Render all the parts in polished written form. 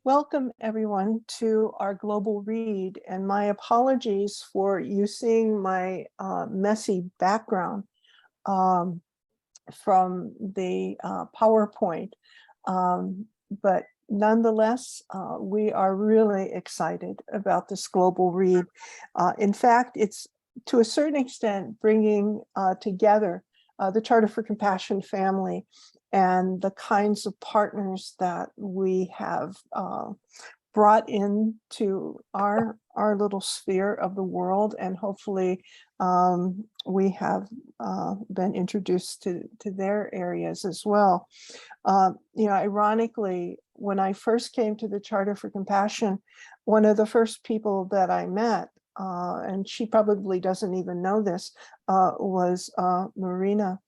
Welcome everyone to our global read, and my apologies for you seeing my messy background um, from the PowerPoint. But nonetheless, we are really excited about this global read. In fact, it's to a certain extent bringing together the Charter for Compassion family and the kinds of partners that we have brought into our little sphere of the world, and hopefully we have been introduced to their areas as well. Ironically, when I first came to the Charter for Compassion, one of the first people that I met, and she probably doesn't even know this, was Marina.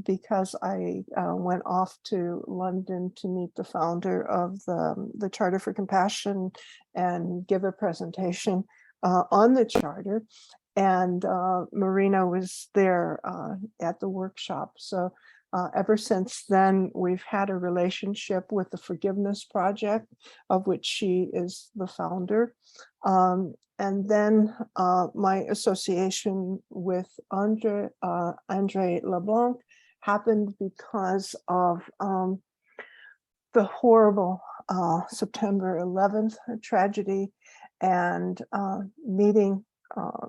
Because I went off to London to meet the founder of the Charter for Compassion and give a presentation on the Charter. And Marina was there at the workshop. So ever since then, we've had a relationship with the Forgiveness Project, of which she is the founder. And then my association with Andre LeBlanc happened because of the horrible September 11th tragedy, and meeting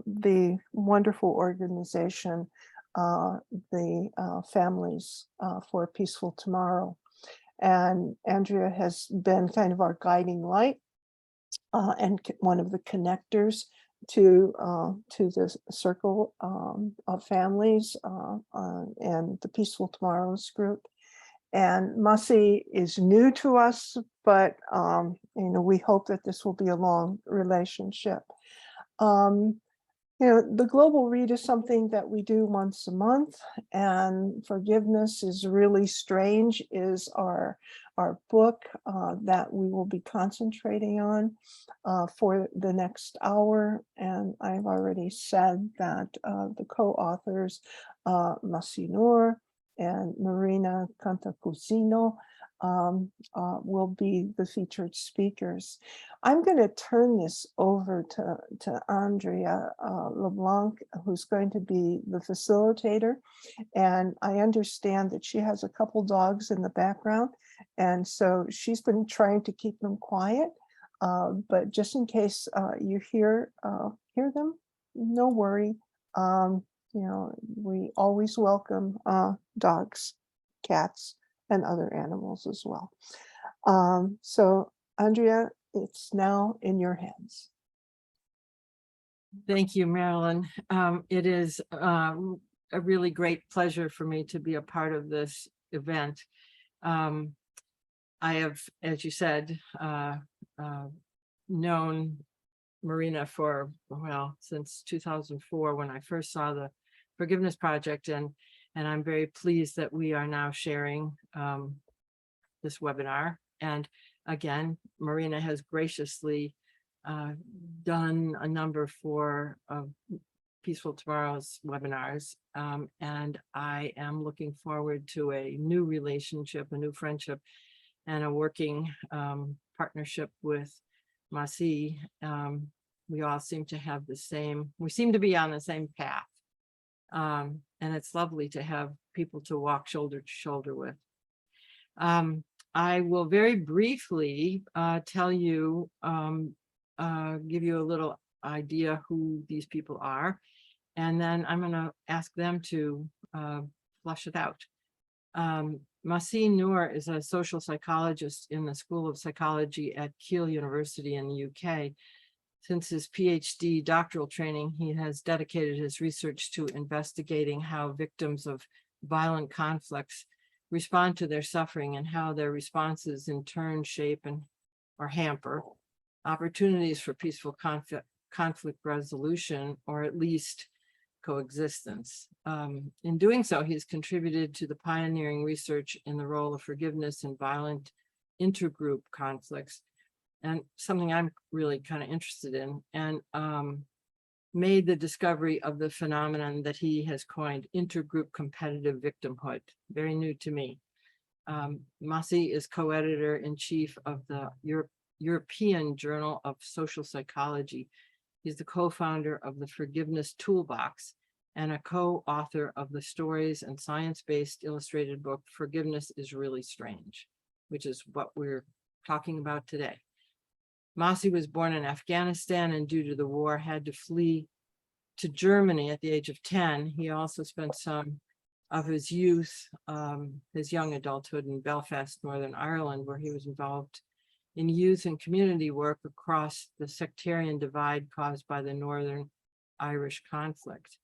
the wonderful organization, the Families for a Peaceful Tomorrow. And Andrea has been kind of our guiding light and one of the connectors to the circle of families and the Peaceful Tomorrows group. And Masseen is new to us, but we hope that this will be a long relationship. The global read is something that we do once a month, and Forgiveness is Really Strange is our book that we will be concentrating on for the next hour. And I've already said that the co-authors, Masseen Noor and Marina Cantacuzino, will be the featured speakers. I'm going to turn this over to Andrea LeBlanc, who's going to be the facilitator. And I understand that she has a couple dogs in the background, and so she's been trying to keep them quiet. But just in case you hear them, no worry. We always welcome dogs, cats, and other animals as well. So Andrea, it's now in your hands. Thank you, Marilyn. It is a really great pleasure for me to be a part of this event. I have, as you said, known Marina for, well, since 2004, when I first saw the Forgiveness Project, and I'm very pleased that we are now sharing this webinar. And again, Marina has graciously done a number for Peaceful Tomorrow's webinars, and I am looking forward to a new relationship, a new friendship, and a working partnership with Masseen. We all seem to have the same, we seem to be on the same path. And it's lovely to have people to walk shoulder to shoulder with. I will very briefly tell you, give you a little idea who these people are, and then I'm going to ask them to flush it out. Masseen Noor is a social psychologist in the School of Psychology at Keele University in the UK. Since his PhD doctoral training, he has dedicated his research to investigating how victims of violent conflicts respond to their suffering, and how their responses in turn shape or hamper opportunities for peaceful conflict resolution, or at least coexistence. In doing so, he's contributed to the pioneering research in the role of forgiveness in violent intergroup conflicts, and something I'm really kind of interested in, and made the discovery of the phenomenon that he has coined intergroup competitive victimhood. Very new to me. Masseen is co-editor-in-chief of the European Journal of Social Psychology. He's the co-founder of the Forgiveness Toolbox and a co-author of the stories and science-based illustrated book, Forgiveness is Really Strange, which is what we're talking about today. Masseen was born in Afghanistan and due to the war had to flee to Germany at the age of 10. He also spent some of his youth, his young adulthood in Belfast, Northern Ireland, where he was involved in youth and community work across the sectarian divide caused by the Northern Irish conflict.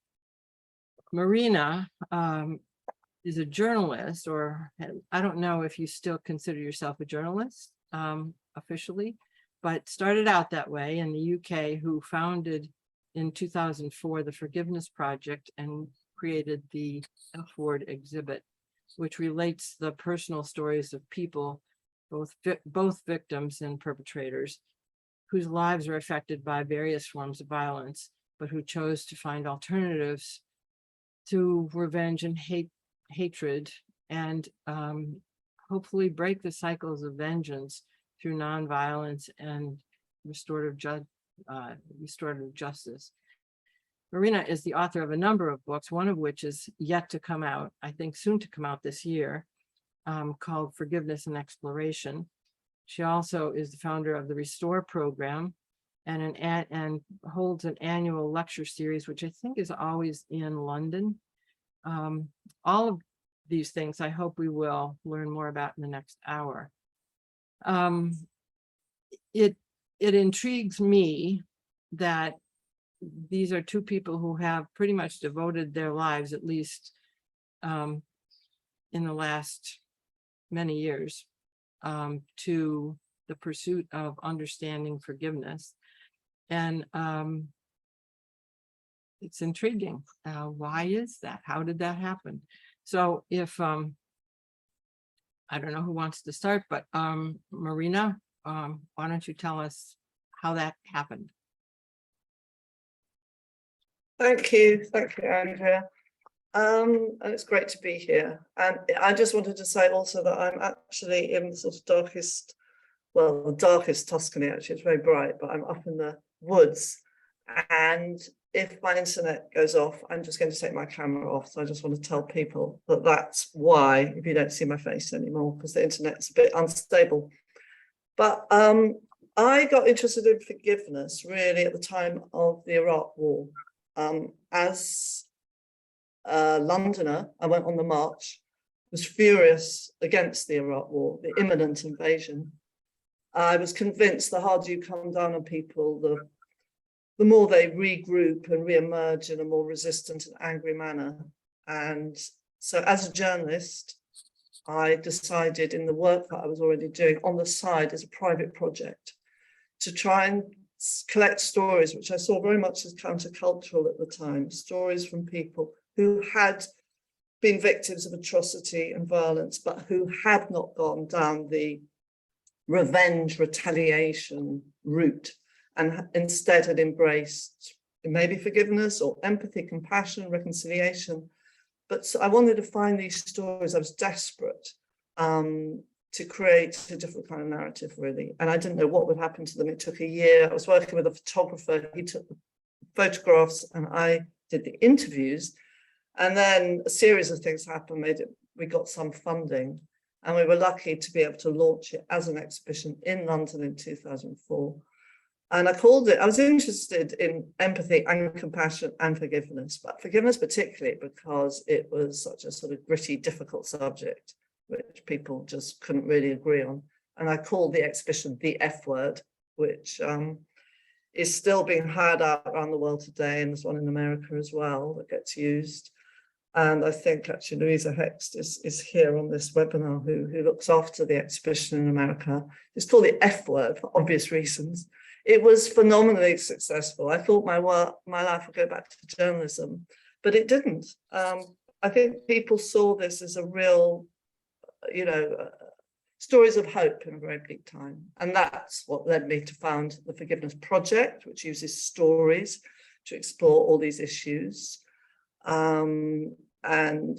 Marina is a journalist, or I don't know if you still consider yourself a journalist officially, but started out that way in the UK, who founded in 2004 the Forgiveness Project and created the F-Word exhibit, which relates the personal stories of people, both victims and perpetrators, whose lives are affected by various forms of violence, but who chose to find alternatives to revenge and hatred, and hopefully break the cycles of vengeance through nonviolence and restorative justice. Marina is the author of a number of books, one of which is yet to come out, I think soon to come out this year, called Forgiveness and Exploration. She also is the founder of the Restore program and holds an annual lecture series, which I think is always in London. All of these things I hope we will learn more about in the next hour. It intrigues me that these are two people who have pretty much devoted their lives, at least in the last many years, to the pursuit of understanding forgiveness. And it's intriguing. Why is that? How did that happen? So if, I don't know who wants to start, but Marina, why don't you tell us how that happened? Thank you, Andrea. And it's great to be here. And I just wanted to say also that I'm actually in the sort of darkest, well, the darkest Tuscany, actually. It's very bright, but I'm up in the woods. And if my internet goes off, I'm just going to take my camera off. So I just want to tell people that that's why, if you don't see my face anymore, because the internet's a bit unstable. But I got interested in forgiveness really at the time of the Iraq War. As a Londoner, I went on the march, was furious against the Iraq War, the imminent invasion. I was convinced the harder you come down on people, the more they regroup and reemerge in a more resistant and angry manner. And so as a journalist, I decided in the work that I was already doing on the side as a private project to try and collect stories, which I saw very much as countercultural at the time, stories from people who had been victims of atrocity and violence, but who had not gone down the revenge, retaliation route, and instead had embraced maybe forgiveness or empathy, compassion, reconciliation. But so I wanted to find these stories. I was desperate to create a different kind of narrative, really. And I didn't know what would happen to them. It took a year. I was working with a photographer. He took the photographs and I did the interviews. And then a series of things happened, we got some funding, and we were lucky to be able to launch it as an exhibition in London in 2004. And I called it, I was interested in empathy and compassion and forgiveness, but forgiveness particularly because it was such a sort of gritty, difficult subject, which people just couldn't really agree on. And I called the exhibition The F Word, which is still being hired out around the world today, and there's one in America as well that gets used. And I think actually Louisa Hext is here on this webinar who looks after the exhibition in America. It's called The F Word for obvious reasons. It was phenomenally successful. I thought my life would go back to journalism, but it didn't. I think people saw this as a real, stories of hope in a very bleak time. And that's what led me to found the Forgiveness Project, which uses stories to explore all these issues. And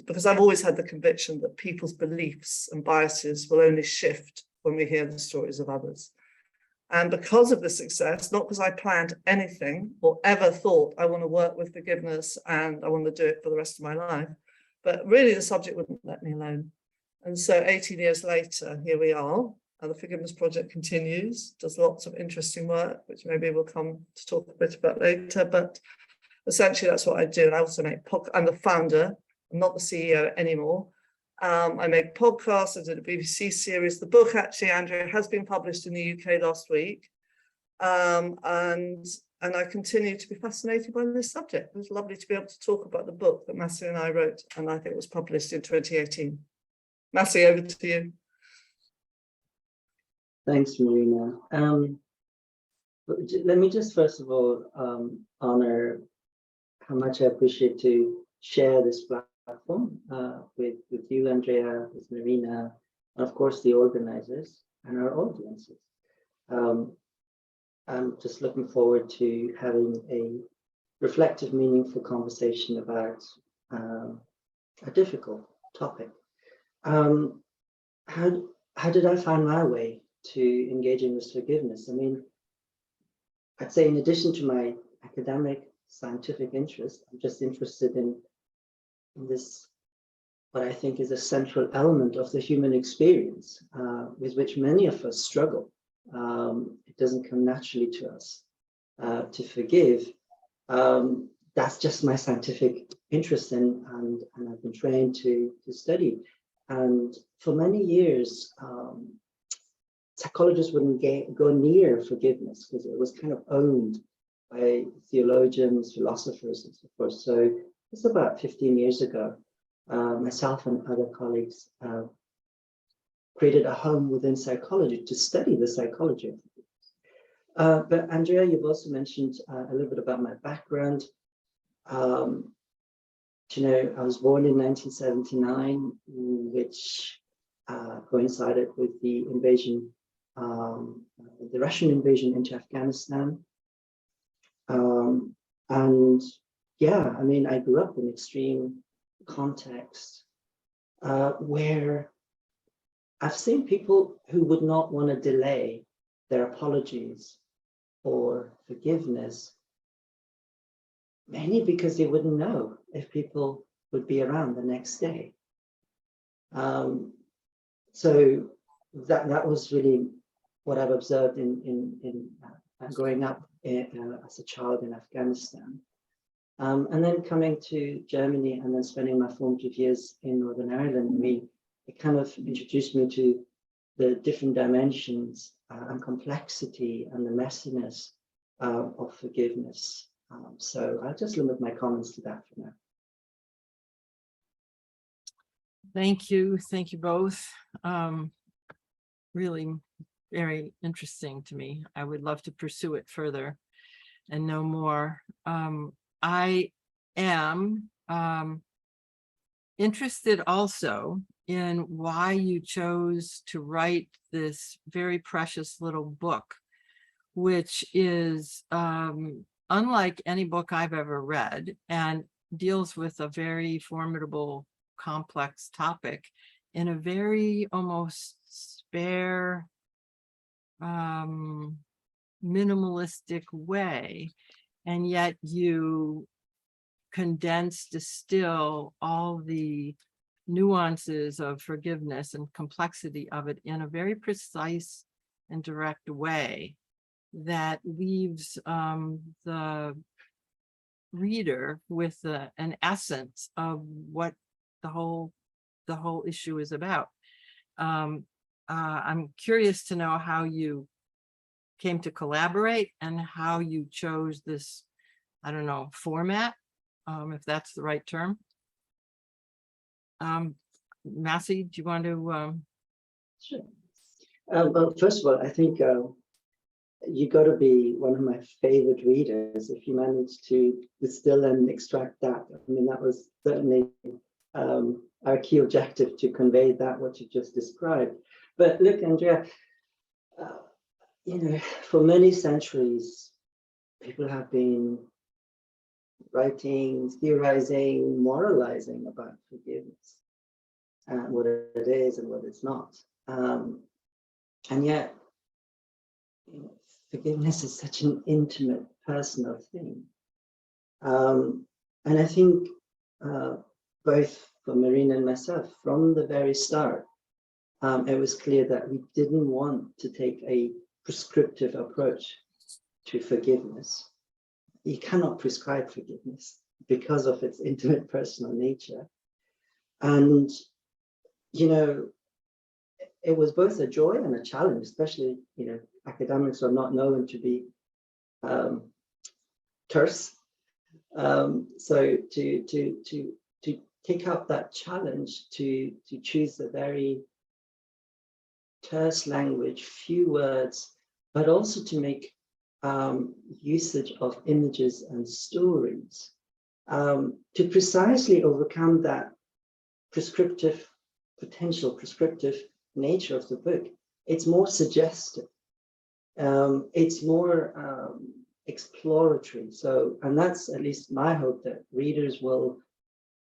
because I've always had the conviction that people's beliefs and biases will only shift when we hear the stories of others. And because of the success, not because I planned anything or ever thought I want to work with forgiveness and I want to do it for the rest of my life, but really the subject wouldn't let me alone. And so 18 years later, here we are, and the Forgiveness Project continues, does lots of interesting work, which maybe we'll come to talk a bit about later, but essentially that's what I do. And I also make I'm the founder, I'm not the CEO anymore. I make podcasts, I did a BBC series. The book actually, Andrea, has been published in the UK last week. And I continue to be fascinated by this subject. It was lovely to be able to talk about the book that Masseen and I wrote, and I think it was published in 2018. Masseen, over to you. Thanks, Marina. Let me just first of all honor how much I appreciate to share this platform with you, Andrea, with Marina, and of course the organizers and our audiences. I'm just looking forward to having a reflective, meaningful conversation about a difficult topic. How did I find my way to engaging with forgiveness? I mean, I'd say in addition to my academic scientific interest, I'm just interested in this, what I think is a central element of the human experience, with which many of us struggle. It doesn't come naturally to us to forgive. That's just my scientific interest in, and I've been trained to study. And for many years, psychologists wouldn't go near forgiveness because it was kind of owned by theologians, philosophers, and so forth. So it's about 15 years ago, myself and other colleagues created a home within psychology to study the psychology of forgiveness. But Andrea, you've also mentioned a little bit about my background. You know, I was born in 1979, which coincided with the invasion, the Russian invasion into Afghanistan. And yeah, I mean, I grew up in extreme context where I've seen people who would not want to delay their apologies or forgiveness, mainly because they wouldn't know if people would be around the next day. So that was really what I've observed in growing up as a child in Afghanistan. And then coming to Germany and then spending my formative years in Northern Ireland, it kind of introduced me to the different dimensions and complexity and the messiness of forgiveness. So I'll just limit my comments to that for now. Thank you both. Really very interesting to me. I would love to pursue it further and know more. I am interested also in why you chose to write this very precious little book, which is unlike any book I've ever read and deals with a very formidable, complex topic in a very almost spare, minimalistic way. And yet you condense, distill all the nuances of forgiveness and complexity of it in a very precise and direct way that leaves the reader with an essence of what the whole issue is about. I'm curious to know how you came to collaborate and how you chose this, I don't know, format, if that's the right term. Massey, do you want to? Sure. Well, first of all, I think you got to be one of my favorite readers if you manage to distill and extract that. I mean, that was certainly our key objective, to convey that what you just described. But look, Andrea, you know, for many centuries, people have been writing, theorizing, moralizing about forgiveness and what it is and what it's not. And yet, forgiveness is such an intimate, personal thing. And I think both for Marina and myself, from the very start, it was clear that we didn't want to take a prescriptive approach to forgiveness. You cannot prescribe forgiveness because of its intimate, personal nature. And, you know, it was both a joy and a challenge, especially, you know, academics are not known to be terse. So to take up that challenge, to choose a very terse language, few words, but also to make usage of images and stories, to precisely overcome that potential prescriptive nature of the book. It's more suggestive. It's more exploratory. So, and that's at least my hope, that readers will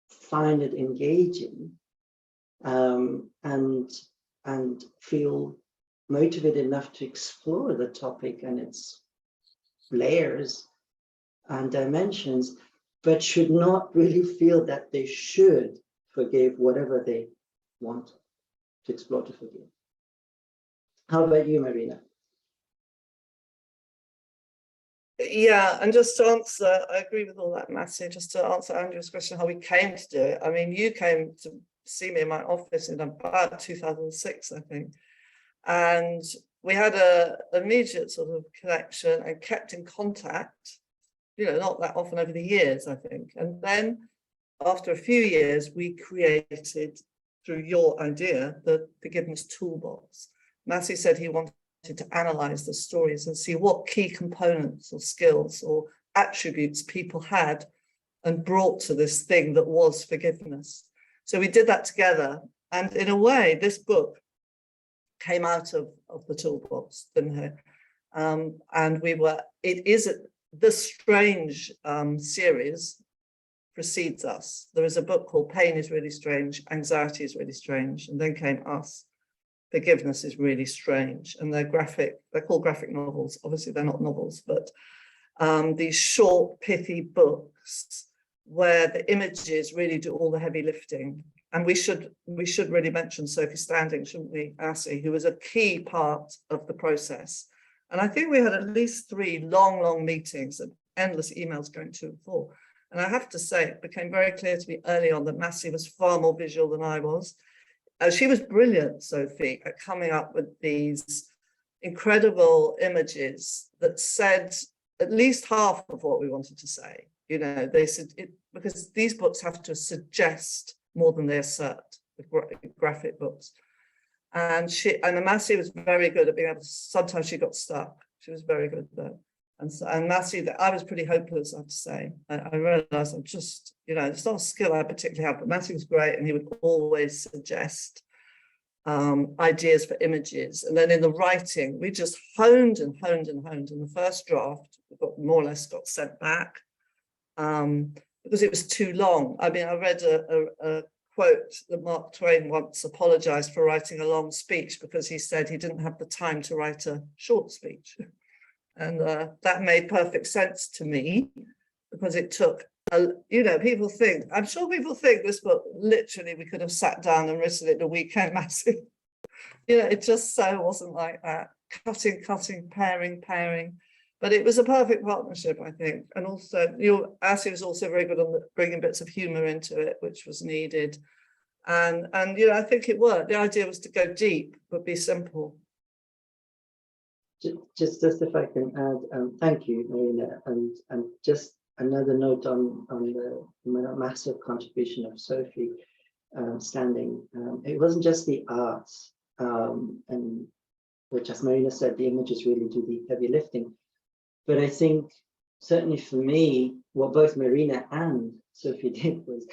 find it engaging and feel motivated enough to explore the topic and its layers and dimensions, but should not really feel that they should forgive whatever they want to explore to forgive. How about you, Marina? Yeah, and just to answer, I agree with all that, Massey. Just to answer Andrew's question, how we came to do it. I mean, you came to see me in my office in about 2006, I think. And we had an immediate sort of connection and kept in contact, you know, not that often over the years, I think. And then after a few years, we created, through your idea, the Forgiveness Toolbox. Massey said he wanted to analyze the stories and see what key components or skills or attributes people had and brought to this thing that was forgiveness. So we did that together. And in a way, this book came out of the toolbox, didn't it? And it is the Strange series precedes us. There is a book called Pain is Really Strange, Anxiety is Really Strange, and then came Us. Forgiveness is Really Strange. And they're called graphic novels. Obviously, they're not novels, but these short, pithy books where the images really do all the heavy lifting. And we should really mention Sophie Standing, shouldn't we, Assie, who was a key part of the process. And I think we had at least 3 long meetings and endless emails going to and fro. And I have to say, it became very clear to me early on that Massey was far more visual than I was. She was brilliant, Sophie, at coming up with these incredible images that said at least half of what we wanted to say. You know, they said it, because these books have to suggest more than they assert, the graphic books. And Massey was very good at being able to, sometimes she got stuck. She was very good though. And Massey, I was pretty hopeless, I have to say. I realized I'm just, you know, it's not a skill I particularly have, but Massey was great, and he would always suggest ideas for images. And then in the writing, we just honed and honed and honed. And the first draft more or less got sent back because it was too long. I mean, I read a quote that Mark Twain once apologized for writing a long speech because he said he didn't have the time to write a short speech. And that made perfect sense to me, because it took, you know, I'm sure people think this book, literally, we could have sat down and written it in a weekend, Massey. You know, it just so wasn't like that. Cutting, pairing. But it was a perfect partnership, I think. And also, Assie was also very good on bringing bits of humour into it, which was needed. And you know, I think it worked. The idea was to go deep, but be simple. Just if I can add, thank you, Marina, and just another note on the massive contribution of Sophie Standing. It wasn't just the arts, and which, as Marina said, the images really do the heavy lifting. But I think certainly for me, what both Marina and Sophie did was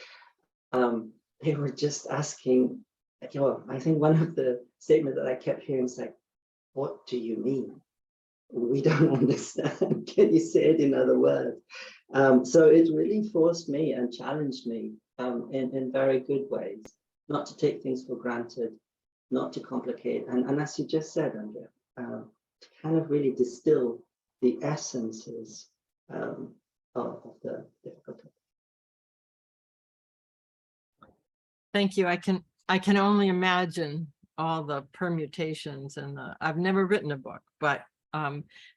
they were just asking. You know, I think one of the statements that I kept hearing is like, "What do you mean? We don't understand. Can you say it in other words?" So it really forced me and challenged me in very good ways, not to take things for granted, not to complicate, and as you just said, Andrea, to kind of really distill the essences of the difficult topic. Thank you. I can only imagine all the permutations, and I've never written a book, but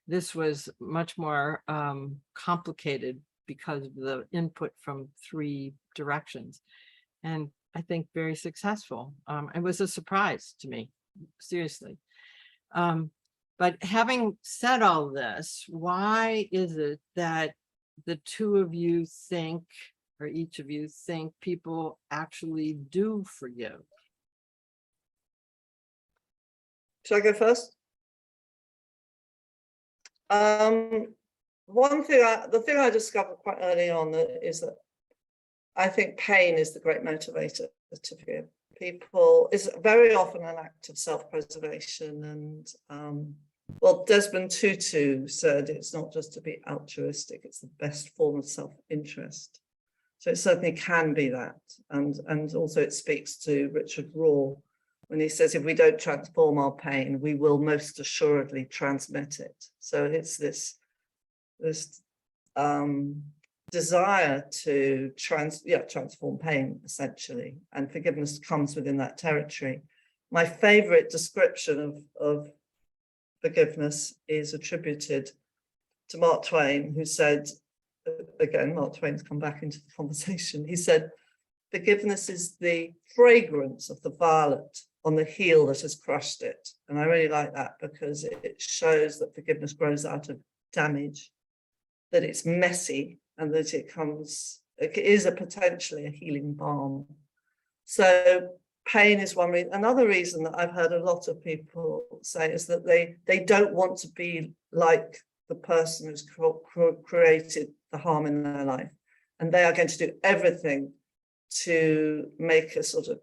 this was much more complicated because of the input from 3 directions, and I think very successful. It was a surprise to me, seriously. But having said all this, why is it that the 2 of you think, or each of you think, people actually do forgive? Should I go first? The thing I discovered quite early on is that I think pain is the great motivator to forgive. People is very often an act of self-preservation, and well, Desmond Tutu said it's not just to be altruistic, it's the best form of self-interest. So it certainly can be that, and also it speaks to Richard Raw when he says, if we don't transform our pain, we will most assuredly transmit it. So it's this desire to transform pain, essentially, and forgiveness comes within that territory. My favorite description of forgiveness is attributed to Mark Twain, who said, again, Mark Twain's come back into the conversation, he said, forgiveness is the fragrance of the violet on the heel that has crushed it. And I really like that because it shows that forgiveness grows out of damage, that it's messy, and that it is potentially a healing balm. So pain is one reason. Another reason that I've heard a lot of people say is that they don't want to be like the person who's created the harm in their life, and they are going to do everything to make a sort of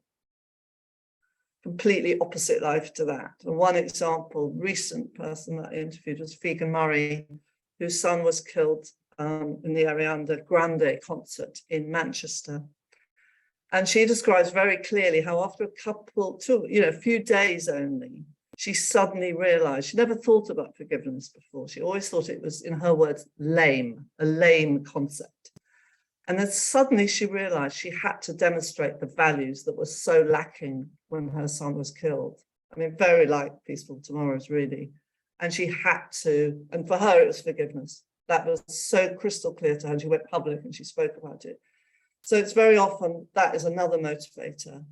completely opposite life to that. And one example, recent person that I interviewed was Figan Murray, whose son was killed in the Ariana Grande concert in Manchester. And she describes very clearly how after a few days only, she suddenly realized, she never thought about forgiveness before. She always thought it was, in her words, lame, a lame concept. And then suddenly she realized she had to demonstrate the values that were so lacking when her son was killed. I mean, very like Peaceful Tomorrows, really. And she had to, and for her, it was forgiveness. That was so crystal clear to her. And she went public and she spoke about it. So it's very often that is another motivator.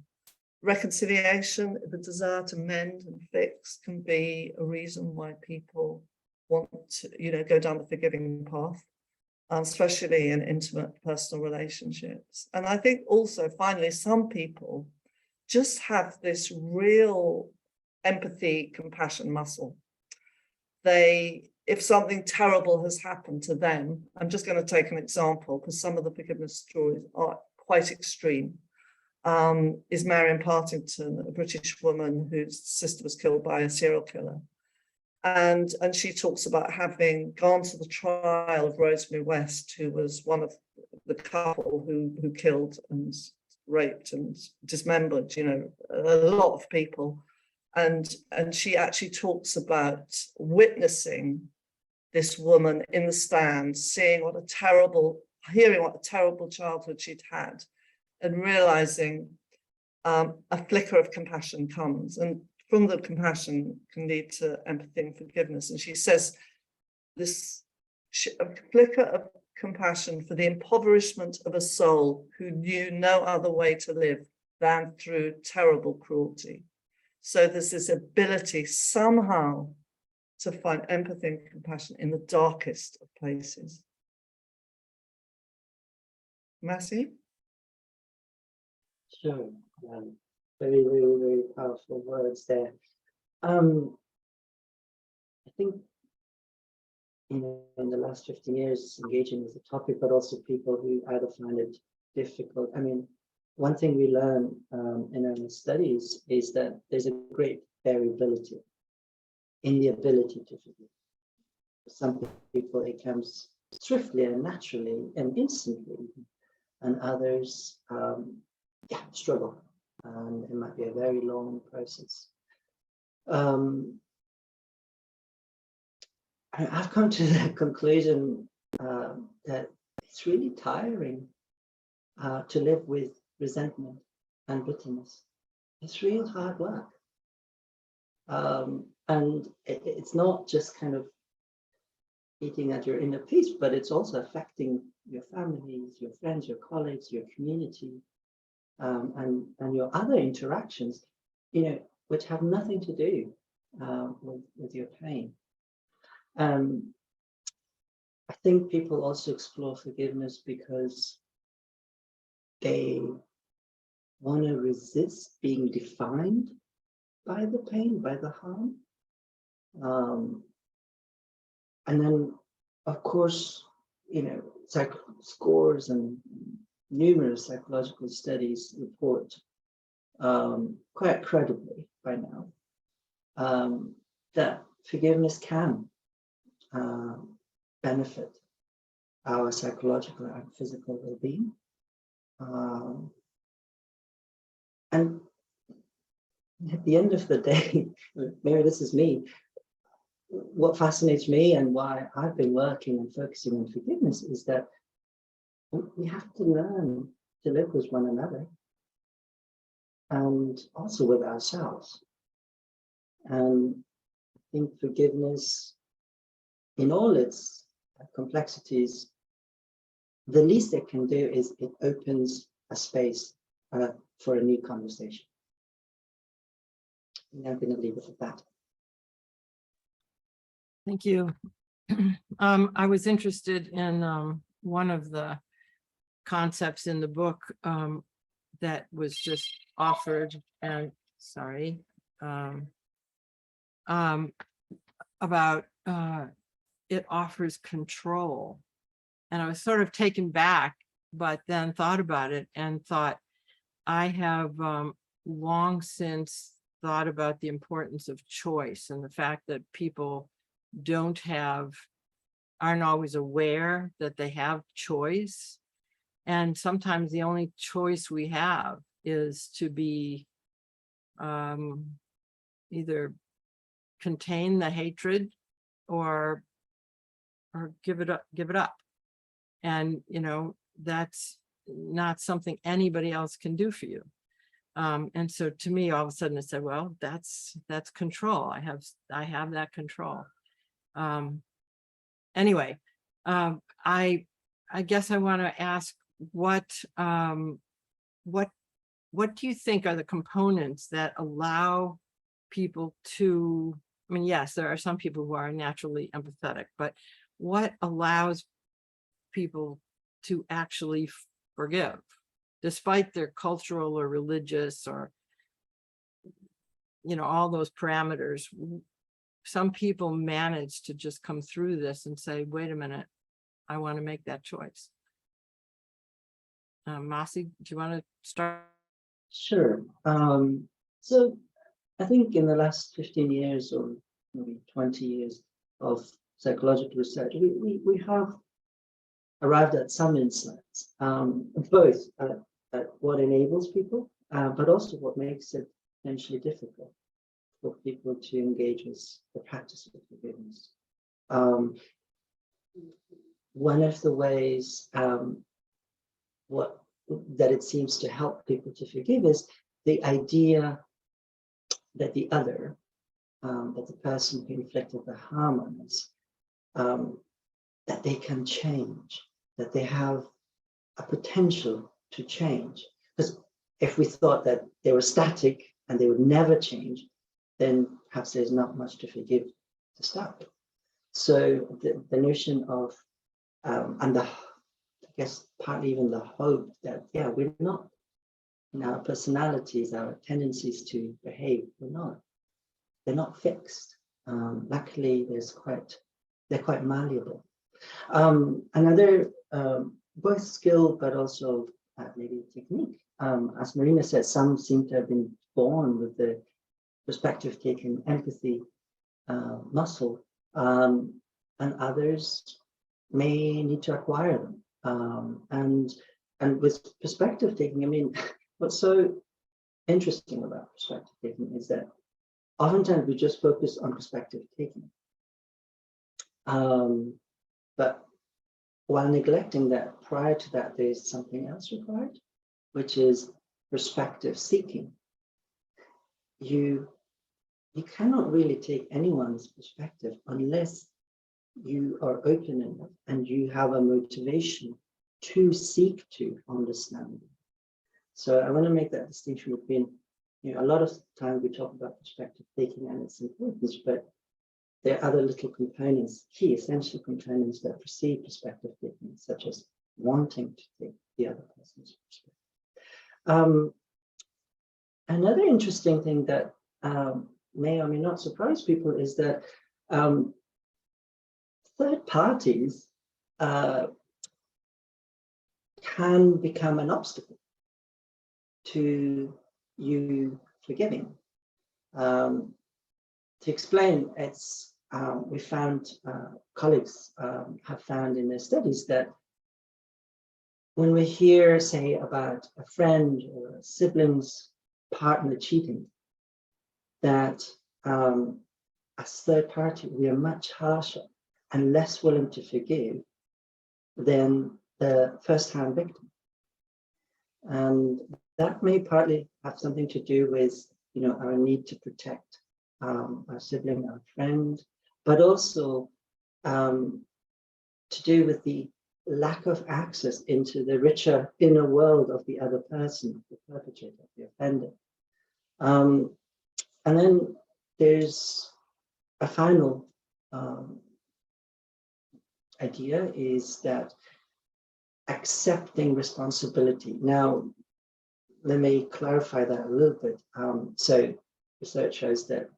Reconciliation, the desire to mend and fix, can be a reason why people want to, go down the forgiving path, especially in intimate personal relationships. And I think also, finally, some people just have this real empathy, compassion muscle. If something terrible has happened to them, I'm just going to take an example because some of the forgiveness stories are quite extreme, is Marion Partington, a British woman whose sister was killed by a serial killer. And she talks about having gone to the trial of Rosemary West, who was one of the couple who killed and raped and dismembered, a lot of people. And she actually talks about witnessing this woman in the stand, hearing what a terrible childhood she'd had, and realizing a flicker of compassion comes. And from the compassion can lead to empathy and forgiveness. And she says a flicker of compassion for the impoverishment of a soul who knew no other way to live than through terrible cruelty. So there's this ability somehow to find empathy and compassion in the darkest of places. Massey? Sure. Very, very, very powerful words there. I think, in the last 15 years, engaging with the topic, but also people who either find it difficult. I mean, one thing we learn in our studies is that there's a great variability in the ability to forgive. For some people, it comes swiftly and naturally and instantly, and others struggle. It might be a very long process. I I've come to the conclusion that it's really tiring to live with resentment and bitterness. It's real hard work. And it's not just kind of eating at your inner peace, but it's also affecting your families, your friends, your colleagues, your community, and your other interactions, which have nothing to do with your pain. I think people also explore forgiveness because they want to resist being defined by the pain, by the harm. And then, of course, scores and numerous psychological studies report quite credibly by now that forgiveness can benefit our psychological and physical well-being. And at the end of the day, maybe this is me, what fascinates me and why I've been working and focusing on forgiveness is that we have to learn to live with one another and also with ourselves. And I think forgiveness, in all its complexities, the least it can do is it opens a space for a new conversation. And I'm going to leave it at that. Thank you. I was interested in one of the concepts in the book that was just offered, and sorry, about it offers control. And I was sort of taken back, but then thought about it and thought, I have long since thought about the importance of choice and the fact that people aren't always aware that they have choice. And sometimes the only choice we have is to be either contain the hatred or give it up. And, that's not something anybody else can do for you. And so to me, all of a sudden it said, well, that's control. I have that control. Anyway, I guess I want to ask what do you think are the components that allow people to, I mean, yes, there are some people who are naturally empathetic, but what allows people to actually forgive, despite their cultural or religious or, all those parameters? Some people manage to just come through this and say, wait a minute, I want to make that choice. Masseen, do you want to start? Sure. So I think in the last 15 years or maybe 20 years of psychological research, we have arrived at some insights, both at what enables people, but also what makes it potentially difficult for people to engage with the practice of forgiveness. One of the ways that it seems to help people to forgive is the idea that the other, that the person who inflicted the harm on us, that they can change, that they have a potential to change. Because if we thought that they were static and they would never change, then perhaps there's not much to forgive to start with. So the notion of, and I guess partly even the hope that, yeah, we're not, in our personalities, our tendencies to behave, they're not fixed. Luckily, they're quite malleable. Another, both skill, but also maybe technique. As Marina said, some seem to have been born with the perspective-taking empathy muscle, and others may need to acquire them. And with perspective-taking, I mean, what's so interesting about perspective-taking is that oftentimes we just focus on perspective-taking. But while neglecting that, prior to that, there's something else required, which is perspective seeking. You cannot really take anyone's perspective unless you are open enough and you have a motivation to seek to understand. So I want to make that distinction between, a lot of times we talk about perspective taking and its importance, but there are other little components, key essential components that precede perspective taking, such as wanting to take the other person's perspective. Another interesting thing that may or may not surprise people is that third parties can become an obstacle to you forgiving. To explain, it's we found colleagues have found in their studies that when we hear, say, about a friend or a sibling's partner cheating, that as third party, we are much harsher and less willing to forgive than the first-hand victim. And that may partly have something to do with, our need to protect our sibling, our friend, but also to do with the lack of access into the richer inner world of the other person, the perpetrator, the offender. And then there's a final idea, is that accepting responsibility. Now, let me clarify that a little bit. So research shows that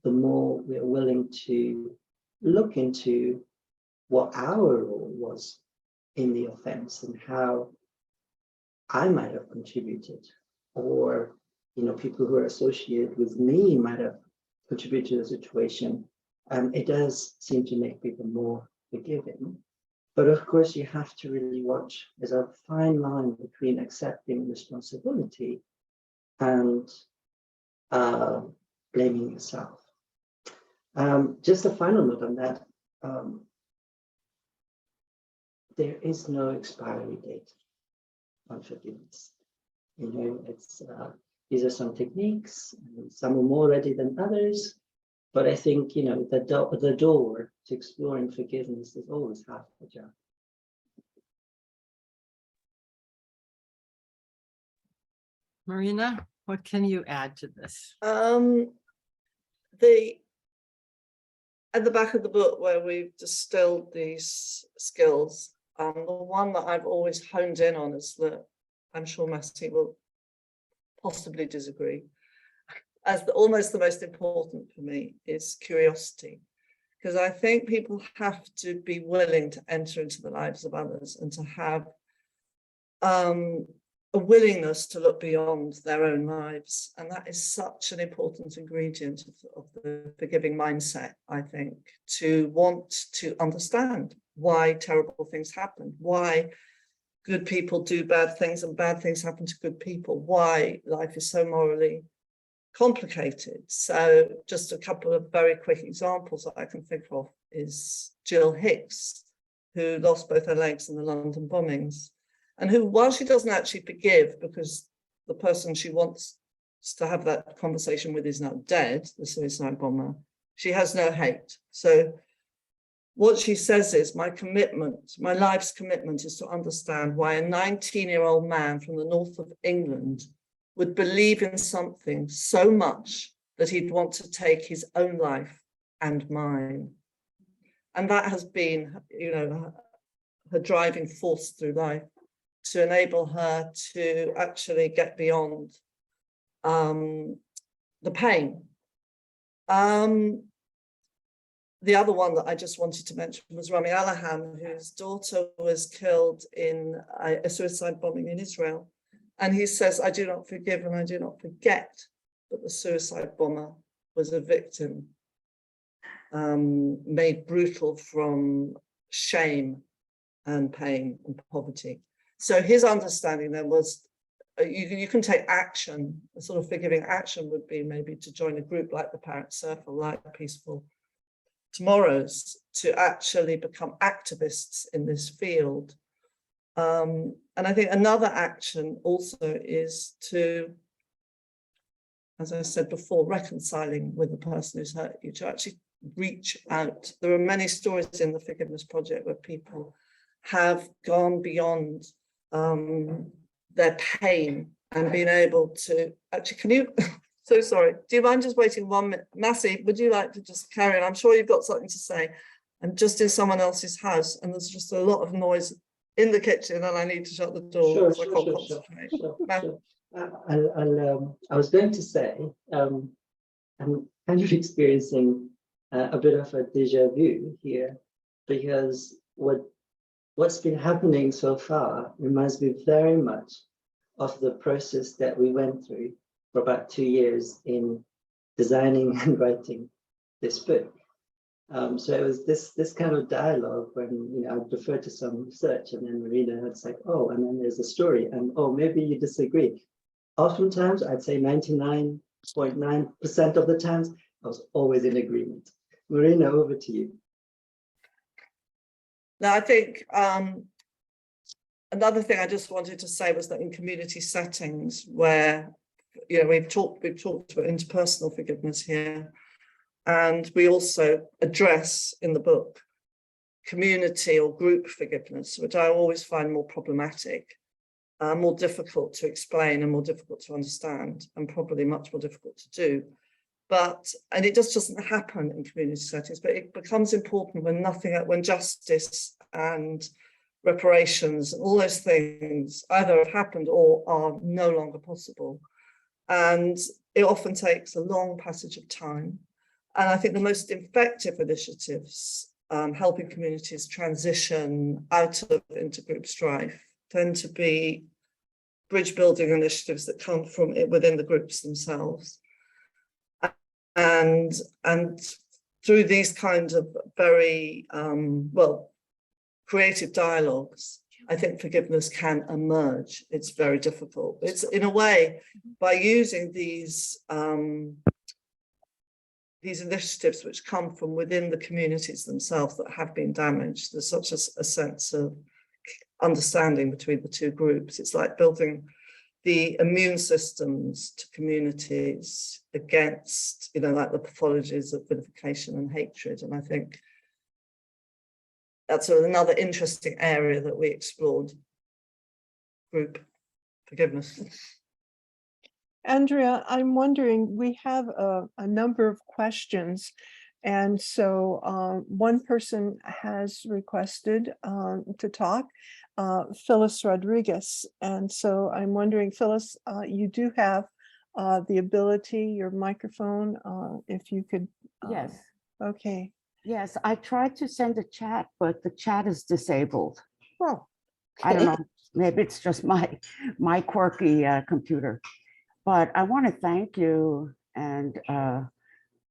the more we're willing to look into what our role was in the offense and how I might have contributed, or people who are associated with me might have contributed to the situation, it does seem to make people more forgiving. But of course, you have to really watch. There's a fine line between accepting responsibility and blaming yourself. Just a final note on that. There is no expiry date on forgiveness. It's these are some techniques, and some are more ready than others. But I think the door to exploring forgiveness is always half the job. Marina, what can you add to this? At the back of the book where we've distilled these skills, the one that I've always honed in on is that, I'm sure Masseen will possibly disagree, as almost the most important for me is curiosity. Because I think people have to be willing to enter into the lives of others and to have a willingness to look beyond their own lives. And that is such an important ingredient of the forgiving mindset, I think, to want to understand why terrible things happen, why good people do bad things and bad things happen to good people, why life is so morally complicated. So just a couple of very quick examples that I can think of is Jill Hicks, who lost both her legs in the London bombings, and who, while she doesn't actually forgive because the person she wants to have that conversation with is now dead, the suicide bomber, she has no hate. So what she says is, my life's commitment is to understand why a 19-year-old man from the north of England would believe in something so much that he'd want to take his own life and mine. And that has been, her driving force through life, to enable her to actually get beyond the pain. The other one that I just wanted to mention was Rami Allahan, whose daughter was killed in a suicide bombing in Israel. And he says, I do not forgive and I do not forget that the suicide bomber was a victim made brutal from shame and pain and poverty. So his understanding then was, you can take action. A sort of forgiving action would be maybe to join a group like the Parent Circle, like Peaceful tomorrows to actually become activists in this field. And I think another action also is to, as I said before, reconciling with the person who's hurt you, to actually reach out. There are many stories in the Forgiveness Project where people have gone beyond their pain and been able to actually, can you, so sorry, do you mind just waiting 1 minute? Massey, would you like to just carry on? I'm sure you've got something to say. I'm just in someone else's house and there's just a lot of noise in the kitchen and I need to shut the door. Sure, So I can't concentrate. sure. I was going to say, I'm kind of experiencing a bit of a deja vu here, because what's been happening so far reminds me very much of the process that we went through for about 2 years in designing and writing this book. So it was this kind of dialogue when, I defer to some research and then Marina, it's like, oh, and then there's a story and, oh, maybe you disagree. Oftentimes, I'd say 99.9% of the times, I was always in agreement. Marina, over to you. Now, I think another thing I just wanted to say was that in community settings where, we've talked about interpersonal forgiveness here, and we also address in the book community or group forgiveness, which I always find more problematic, more difficult to explain and more difficult to understand, and probably much more difficult to do. And it just doesn't happen in community settings, but it becomes important when justice and reparations and all those things either have happened or are no longer possible. And it often takes a long passage of time. And I think the most effective initiatives helping communities transition out of intergroup strife tend to be bridge building initiatives that come from within the groups themselves. And through these kinds of very, creative dialogues, I think forgiveness can emerge. It's very difficult. It's in a way, by using these initiatives which come from within the communities themselves that have been damaged, there's such a sense of understanding between the two groups. It's like building the immune systems to communities against, like the pathologies of vilification and hatred. And I think that's another interesting area that we explored, group forgiveness. Andrea, I'm wondering, we have a number of questions. And so one person has requested to talk, Phyllis Rodriguez. And so I'm wondering, Phyllis, you do have the ability, your microphone, if you could. Yes. Okay. Yes, I tried to send a chat, but the chat is disabled. Oh, I don't know, maybe it's just my quirky computer. But I want to thank you and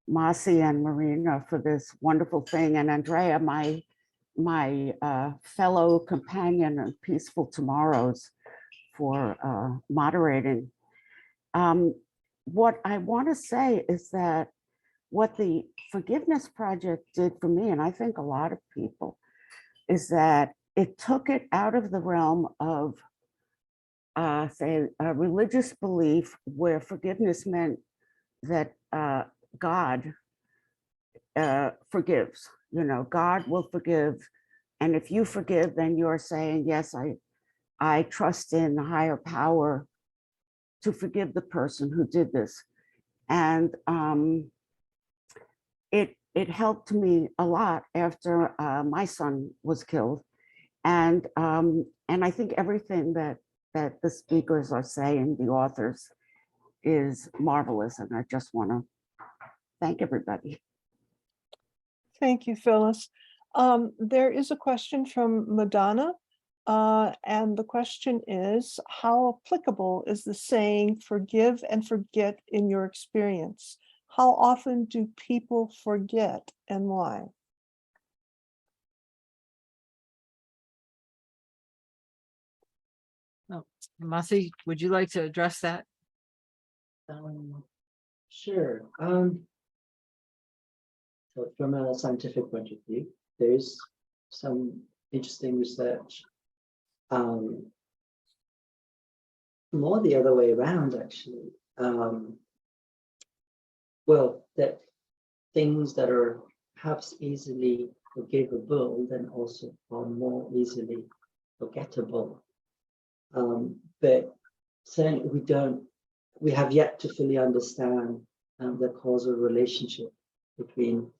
Massey and Marina for this wonderful thing, and Andrea, my fellow companion in Peaceful Tomorrows, for moderating. What I want to say is that what the Forgiveness Project did for me, and I think a lot of people, is that it took it out of the realm of, say, a religious belief where forgiveness meant that God forgives. God will forgive. And if you forgive, then you're saying, yes, I trust in a higher power to forgive the person who did this. And it helped me a lot after my son was killed. And I think everything that the speakers are saying, the authors, is marvelous. And I just want to thank everybody. thank you, Phyllis. There is a question from Madonna. And the question is, how applicable is the saying, forgive and forget in your experience? How often do people forget and why? Oh, Massey, would you like to address that? Sure. So from a scientific point of view, there's some interesting research. More the other way around, actually. Well, that things that are perhaps easily forgivable then also are more easily forgettable. But certainly we have yet to fully understand the causal relationship between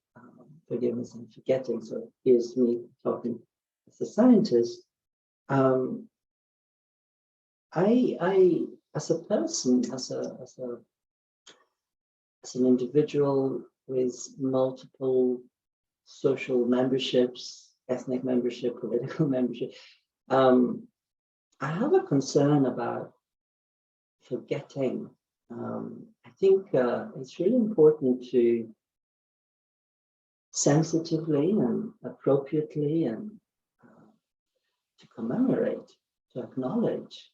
forgiveness and forgetting. So here's me talking as a scientist. I as a person, as an individual with multiple social memberships, ethnic membership, political membership, I have a concern about forgetting. I think it's really important to sensitively and appropriately and to commemorate, to acknowledge.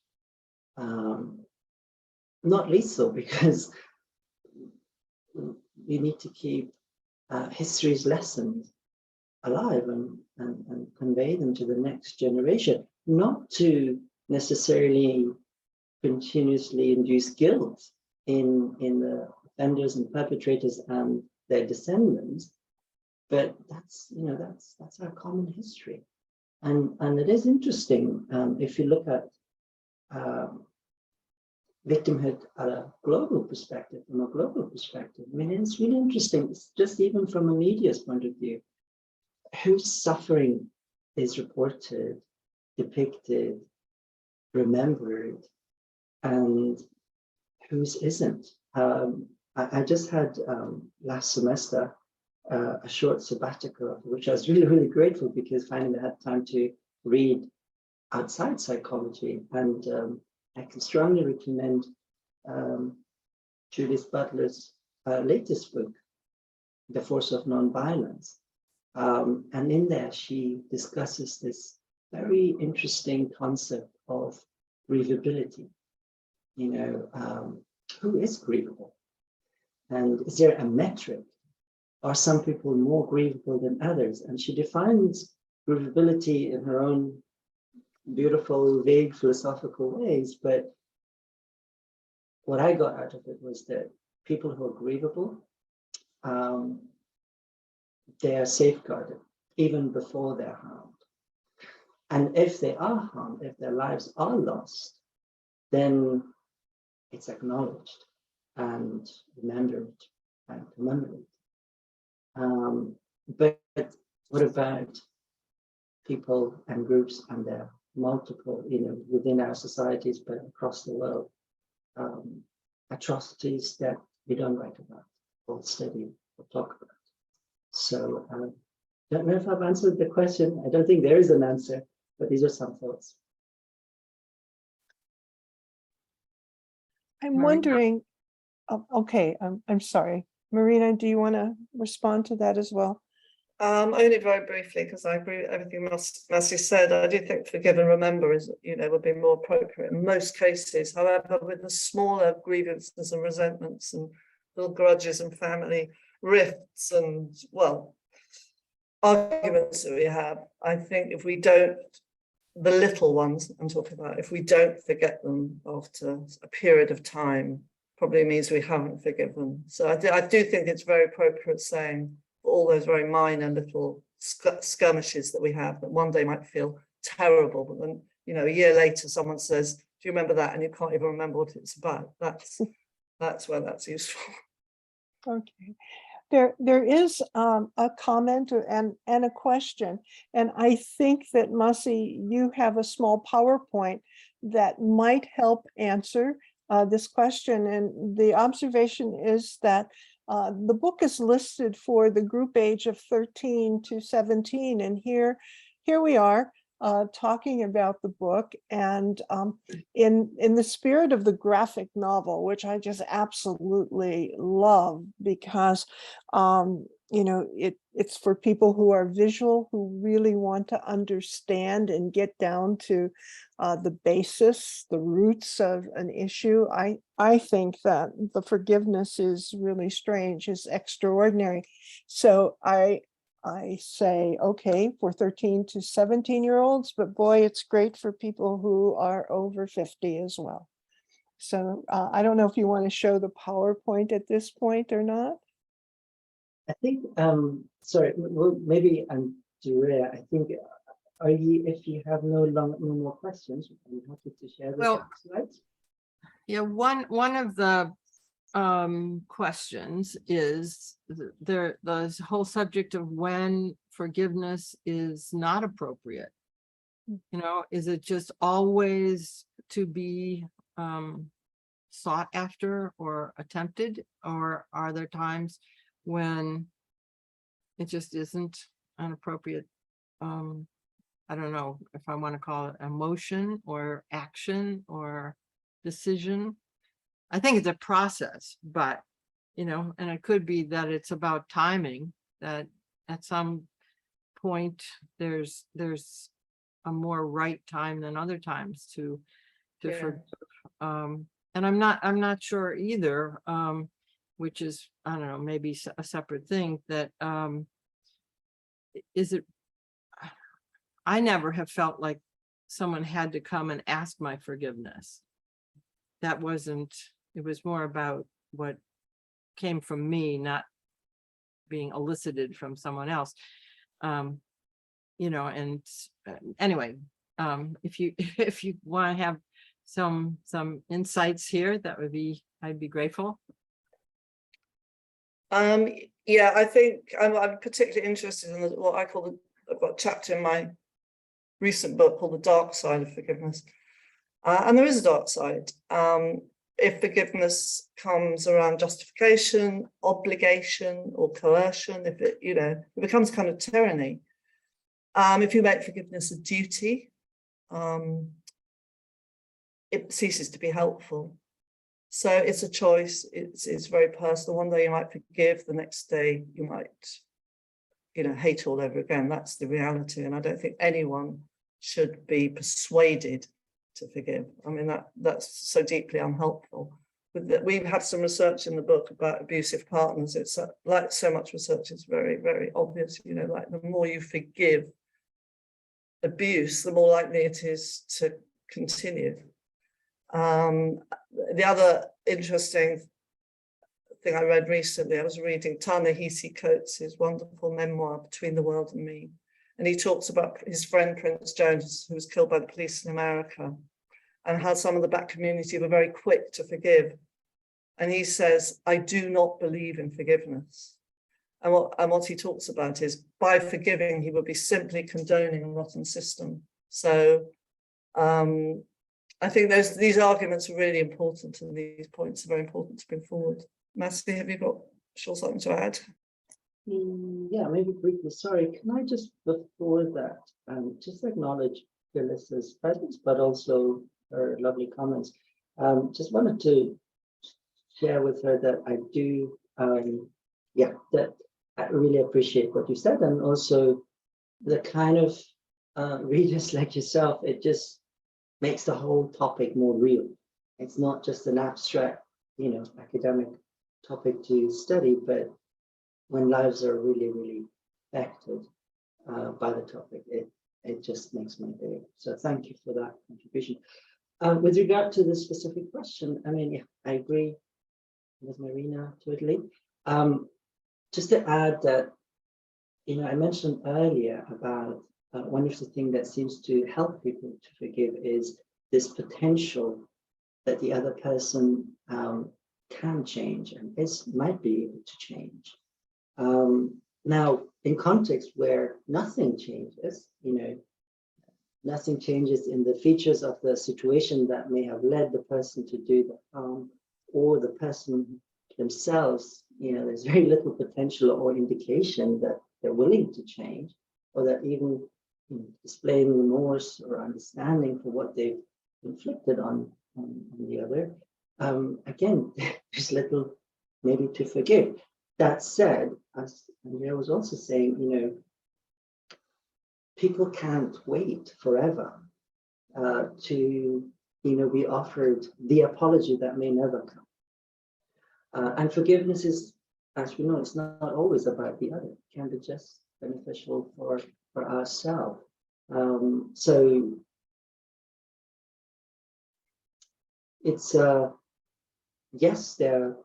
Not least so because we need to keep history's lessons alive and convey them to the next generation, not to necessarily continuously induce guilt in the offenders and perpetrators and their descendants, but that's our common history, and it is interesting if you look at victimhood at a global perspective, from a global perspective. I mean, it's really interesting, it's just even from a media's point of view, whose suffering is reported, depicted, remembered, and whose isn't. I just had last semester a short sabbatical, for which I was really, really grateful because finally I had time to read outside psychology, and I can strongly recommend Judith Butler's latest book, The Force of Nonviolence. And in there, she discusses this very interesting concept of grievability. Who is grievable? And is there a metric? Are some people more grievable than others? And she defines grievability in her own beautiful, vague, philosophical ways. But what I got out of it was that people who are grievable, they are safeguarded even before they're harmed. And if they are harmed, if their lives are lost, then it's acknowledged and remembered and commemorated. But what about people and groups and their multiple, within our societies, but across the world, atrocities that we don't write about or study or talk about? So I don't know if I've answered the question. I don't think there is an answer, but these are some thoughts. I'm Marina? wondering, okay, I'm sorry. Marina, do you want to respond to that as well? Only very briefly, because I agree with everything Massey said. I do think forgive and remember is, would be more appropriate in most cases. However, with the smaller grievances and resentments and little grudges and family rifts and, well, arguments that we have, I think if we don't, the little ones I'm talking about, if we don't forget them after a period of time, probably means we haven't forgiven. So I do think it's very appropriate saying all those very minor little skirmishes that we have that one day might feel terrible, but then, a year later someone says, do you remember that? And you can't even remember what it's about. That's where that's useful. Okay. There is a comment and a question, and I think that Massey, you have a small PowerPoint that might help answer this question. And the observation is that the book is listed for the group age of 13 to 17, and here we are. talking about the book, and in the spirit of the graphic novel, which I just absolutely love, because it's for people who are visual, who really want to understand and get down to the basis, the roots of an issue. I think that the forgiveness is really strange, is extraordinary. So I say, okay, for 13 to 17-year-olds, but boy, it's great for people who are over 50 as well. So I don't know if you want to show the PowerPoint at this point or not. I think, sorry, well, maybe I'm Julia. I think, if you have no more questions, I'm happy to share the slides. Yeah, one of the questions is the whole subject of when forgiveness is not appropriate. Is it just always to be sought after or attempted, or are there times when it just isn't an appropriate, I don't know if I want to call it emotion or action or decision? I think it's a process, but, and it could be that it's about timing, that at some point there's a more right time than other times to forgive. And I'm not sure either, which is, I don't know, maybe a separate thing, that is it, I never have felt like someone had to come and ask my forgiveness. That wasn't, it was more about what came from me, not being elicited from someone else. And anyway, if you want to have some insights here, I'd be grateful. Yeah, I think I'm particularly interested in what I call I've got a chapter in my recent book called The Dark Side of Forgiveness. And there is a dark side. If forgiveness comes around justification, obligation, or coercion, if it becomes kind of tyranny. If you make forgiveness a duty, it ceases to be helpful. So it's a choice. It's very personal. One day you might forgive, the next day you might, hate all over again. That's the reality. And I don't think anyone should be persuaded to forgive. I mean, that's so deeply unhelpful. We've had some research in the book about abusive partners. It's like so much research is very, very obvious. Like the more you forgive abuse, the more likely it is to continue. The other interesting thing I read recently, I was reading Ta-Nehisi Coates' wonderful memoir, Between the World and Me. And he talks about his friend, Prince Jones, who was killed by the police in America, and how some of the black community were very quick to forgive. And he says, I do not believe in forgiveness. And what he talks about is, by forgiving, he would be simply condoning a rotten system. So I think these arguments are really important, and these points are very important to bring forward. Massey, have you got something to add? Yeah, maybe briefly. Sorry, can I just, before that, just acknowledge Phyllis's presence, but also her lovely comments. Just wanted to share with her that I do, that I really appreciate what you said, and also the kind of readers like yourself, it just makes the whole topic more real. It's not just an abstract, academic topic to study, but when lives are really, really affected by the topic, it just makes my day. So thank you for that contribution. With regard to the specific question, I mean, yeah, I agree with Marina totally. Just to add that, I mentioned earlier about one of the things that seems to help people to forgive is this potential that the other person can change and might be able to change. Now, in context where nothing changes, nothing changes in the features of the situation that may have led the person to do the harm, or the person themselves, there's very little potential or indication that they're willing to change, or that even displaying remorse or understanding for what they've inflicted on the other. Again, there's little maybe to forgive. That said, as Andrea was also saying, people can't wait forever to be offered the apology that may never come. And forgiveness is, as we know, it's not always about the other. It can be just beneficial for ourselves. So it's yes, there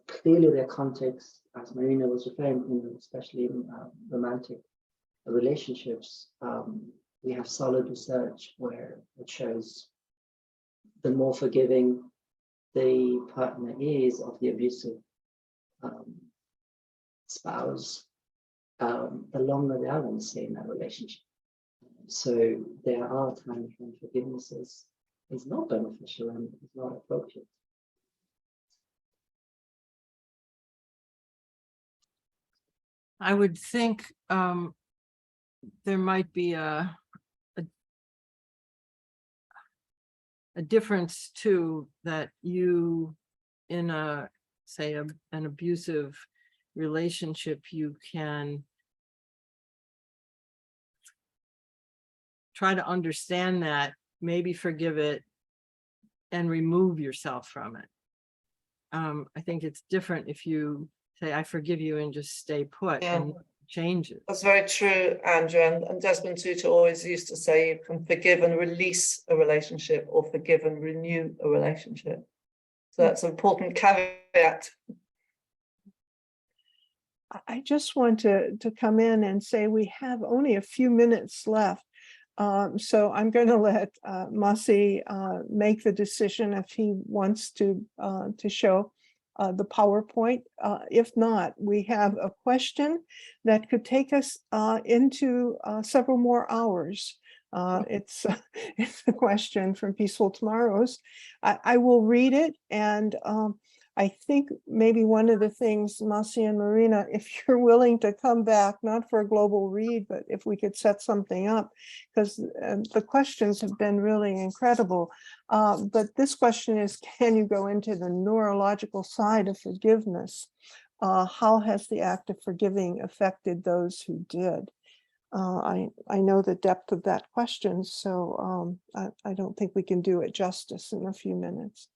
clearly their context, as Marina was referring, especially in romantic relationships. We have solid research where it shows the more forgiving the partner is of the abusive spouse, the longer they are going to stay in that relationship. So there are times when forgiveness is not beneficial and is not appropriate. I would think there might be a difference too, that you, in say an abusive relationship, you can try to understand that, maybe forgive it, and remove yourself from it. I think it's different if you say, I forgive you, and just stay put and change it. That's very true, Andrew. And Desmond Tutu always used to say you can forgive and release a relationship, or forgive and renew a relationship. So that's an important caveat. I just want to come in and say we have only a few minutes left. So I'm going to let Masseen make the decision if he wants to show the PowerPoint. If not, we have a question that could take us into several more hours. It's a question from Peaceful Tomorrows. I will read it, and I think maybe one of the things, Masseen and Marina, if you're willing to come back, not for a global read, but if we could set something up, because the questions have been really incredible. But this question is, can you go into the neurological side of forgiveness? How has the act of forgiving affected those who did? I know the depth of that question, so I don't think we can do it justice in a few minutes.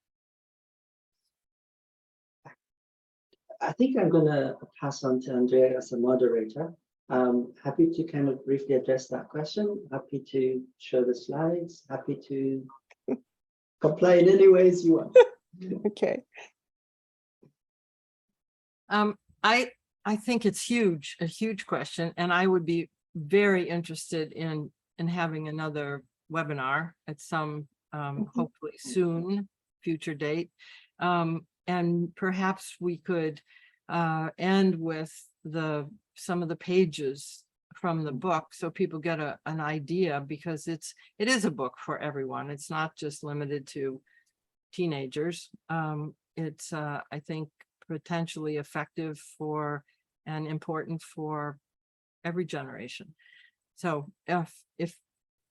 I think I'm going to pass on to Andrea as a moderator. Happy to kind of briefly address that question. Happy to show the slides. Happy to comply in any ways you want. Okay. I think it's a huge question, and I would be very interested in having another webinar at some hopefully soon future date. And perhaps we could end with some of the pages from the book, so people get an idea, because it is a book for everyone. It's not just limited to teenagers. It's I think potentially effective for and important for every generation. So if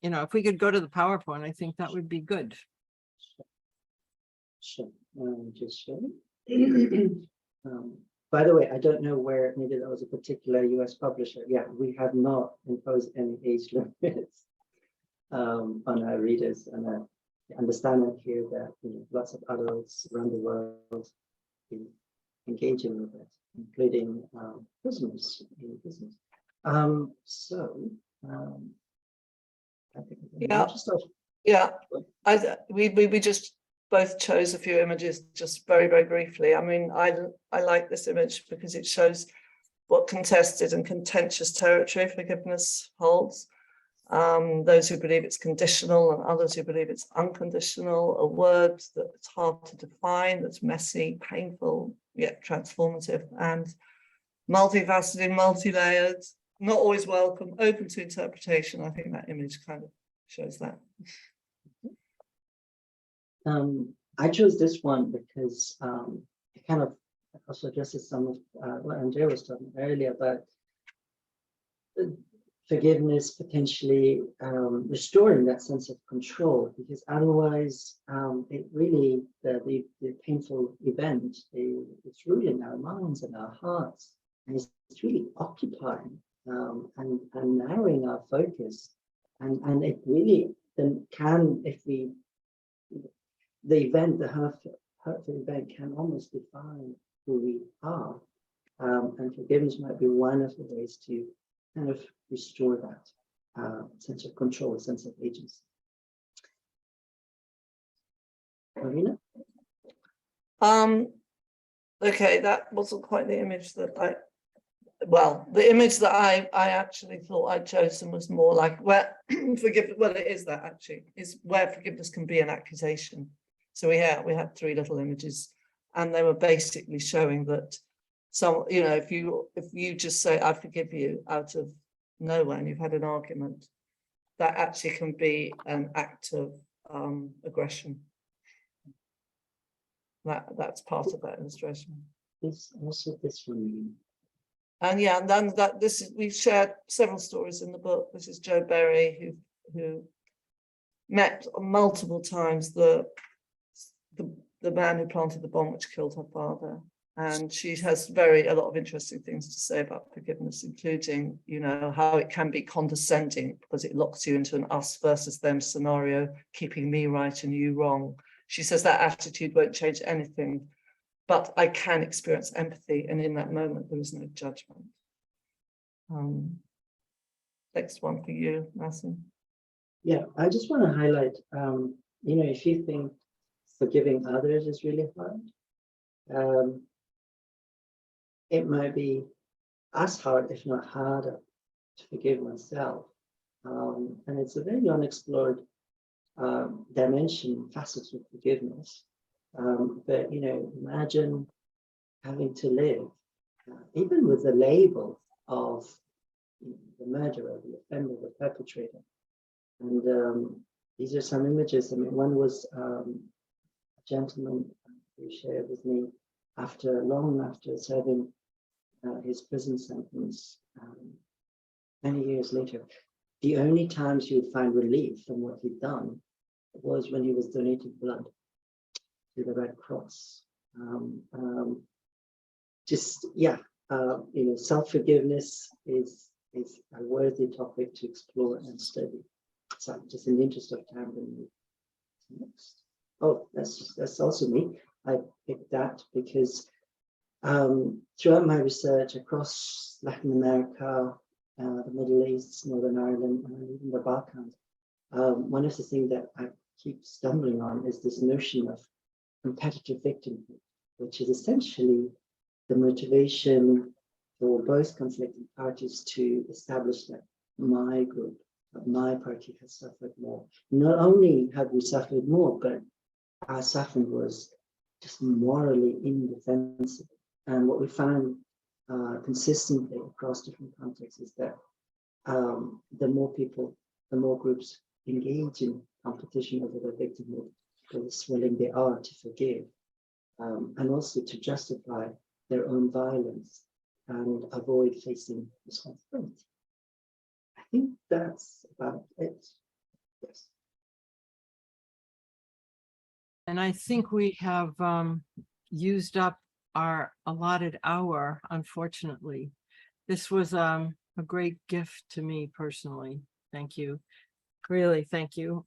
we could go to the PowerPoint, I think that would be good. Sure. Just showing. By the way, I don't know where, maybe that was a particular US publisher. Yeah, we have not imposed any age limits on our readers, and I understand and hear that lots of adults around the world engaging with it, including prisoners in prisons. I think we just both chose a few images just very, very briefly. I mean, I like this image because it shows what contested and contentious territory forgiveness holds. Those who believe it's conditional and others who believe it's unconditional, a word that's hard to define, that's messy, painful, yet transformative, and multifaceted, multi-layered, not always welcome, open to interpretation. I think that image kind of shows that. I chose this one because it kind of also addresses some of what Andrea was talking earlier about forgiveness potentially restoring that sense of control, because otherwise it really, the painful event, it's ruling our minds and our hearts, and it's really occupying and narrowing our focus, and it really then can, if we, the event, the hurtful event can almost define who we are, and forgiveness might be one of the ways to kind of restore that sense of control, sense of agency. Marina? Okay, that wasn't quite the image that the image that I actually thought I'd chosen was more like where forgiveness, well, it is that actually, is where forgiveness can be an accusation. So we had three little images, and they were basically showing that some, you know, if you just say I forgive you out of nowhere and you've had an argument, that actually can be an act of aggression. That's part of that illustration. This also this one. And yeah, and then we've shared several stories in the book. This is Jo Berry, who met multiple times the man who planted the bomb which killed her father. And she has a lot of interesting things to say about forgiveness, including, you know, how it can be condescending because it locks you into an us versus them scenario, keeping me right and you wrong. She says that attitude won't change anything, but I can experience empathy, and in that moment there is no judgment. Next one for you, Masseen. Yeah, I just want to highlight, you know, if you think forgiving others is really hard, it might be as hard, if not harder, to forgive oneself. And it's a very unexplored dimension, facet of forgiveness. But, you know, imagine having to live, even with the label of the murderer, the offender, the perpetrator. And these are some images. I mean, one was a gentleman who shared with me long after serving his prison sentence, many years later, the only times he would find relief from what he'd done was when he was donating blood to the Red Cross. You know, self-forgiveness is a worthy topic to explore and study. So just in the interest of time, next. Oh, that's also me. I picked that because throughout my research across Latin America, the Middle East, Northern Ireland, and even the Balkans, one of the things that I keep stumbling on is this notion of competitive victimhood, which is essentially the motivation for both conflicting parties to establish that my group, my party has suffered more. Not only have we suffered more, but our suffering was just morally indefensible. And what we found consistently across different contexts is that the more people, the more groups engage in competition over their victimhood, the less willing they are to forgive, and also to justify their own violence and avoid facing responsibility. I think that's about it. Yes. And I think we have used up our allotted hour, unfortunately. This was a great gift to me personally. Thank you. Really, thank you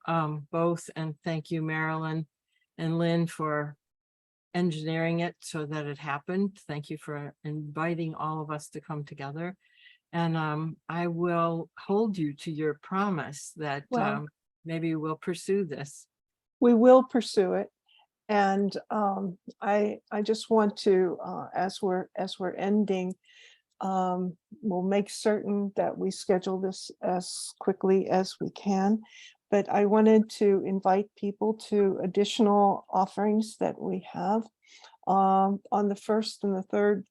both. And thank you, Marilyn and Lynn, for engineering it so that it happened. Thank you for inviting all of us to come together. And I will hold you to your promise that maybe we'll pursue this. We will pursue it. And I just want to, as we're ending, we'll make certain that we schedule this as quickly as we can. But I wanted to invite people to additional offerings that we have on the first and the third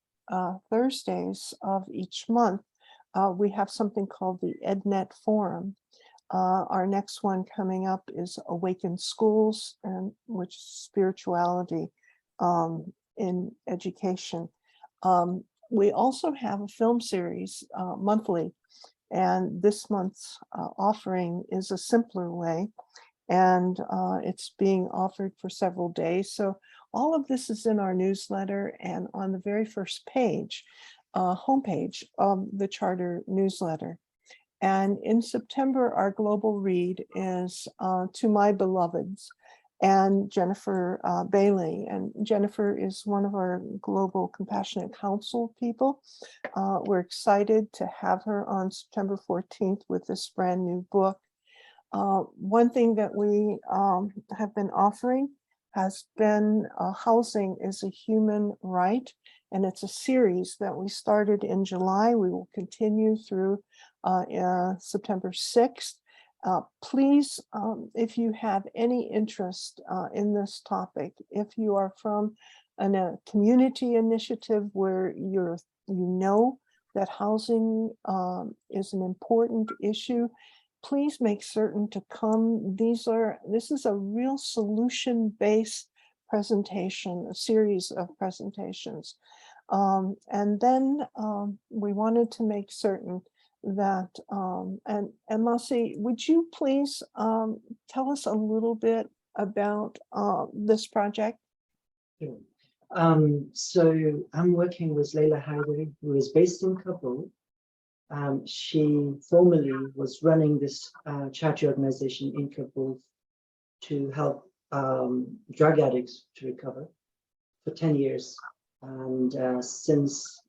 Thursdays of each month. We have something called the EdNet Forum. Our next one coming up is Awaken Schools, and which is spirituality in education. We also have a film series monthly And this month's offering is a simpler way, and it's being offered for several days. So all of this is in our newsletter and on the very first page, homepage of the Charter newsletter. And in September, our global read is To My Beloveds and Jennifer Bailey. And Jennifer is one of our Global Compassionate Council people. We're excited to have her on September 14th with this brand new book. One thing that we have been offering has been Housing is a Human Right. And it's a series that we started in July. We will continue through September 6th. Please, if you have any interest in this topic, if you are from a community initiative where you know that housing is an important issue, please make certain to come. This is a real solution-based presentation, a series of presentations. And then we wanted to make certain that, and Masseen, would you please tell us a little bit about this project? Sure. So I'm working with Leila Haidery, who is based in Kabul. She formerly was running this charity organization in Kabul to help drug addicts to recover for 10 years. And since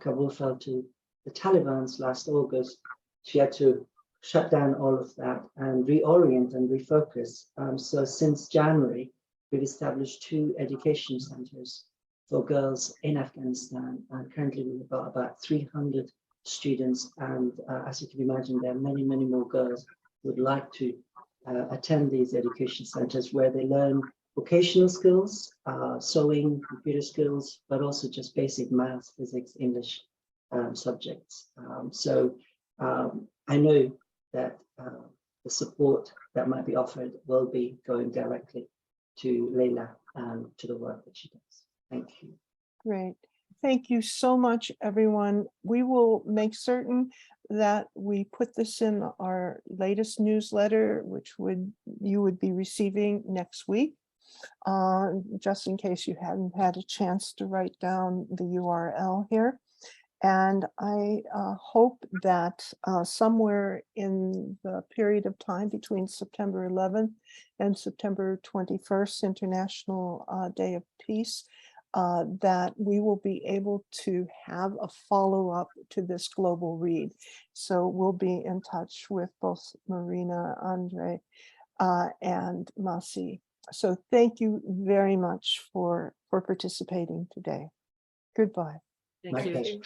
Kabul fell to the Taliban's last August, she had to shut down all of that and reorient and refocus. So since January, we've established 2 education centers for girls in Afghanistan. And currently we've got about 300 students. And as you can imagine, there are many, many more girls who would like to attend these education centers where they learn vocational skills, sewing, computer skills, but also just basic math, physics, English subjects. I know that the support that might be offered will be going directly to Leila and to the work that she does. Thank you. Great. Thank you so much, everyone. We will make certain that we put this in our latest newsletter, which you would be receiving next week, just in case you hadn't had a chance to write down the URL here. And I hope that somewhere in the period of time between September 11th and September 21st, International Day of Peace, that we will be able to have a follow-up to this global read. So we'll be in touch with both Marina, Andre, and Masseen. So thank you very much for participating today. Goodbye. Thank you. pleasure.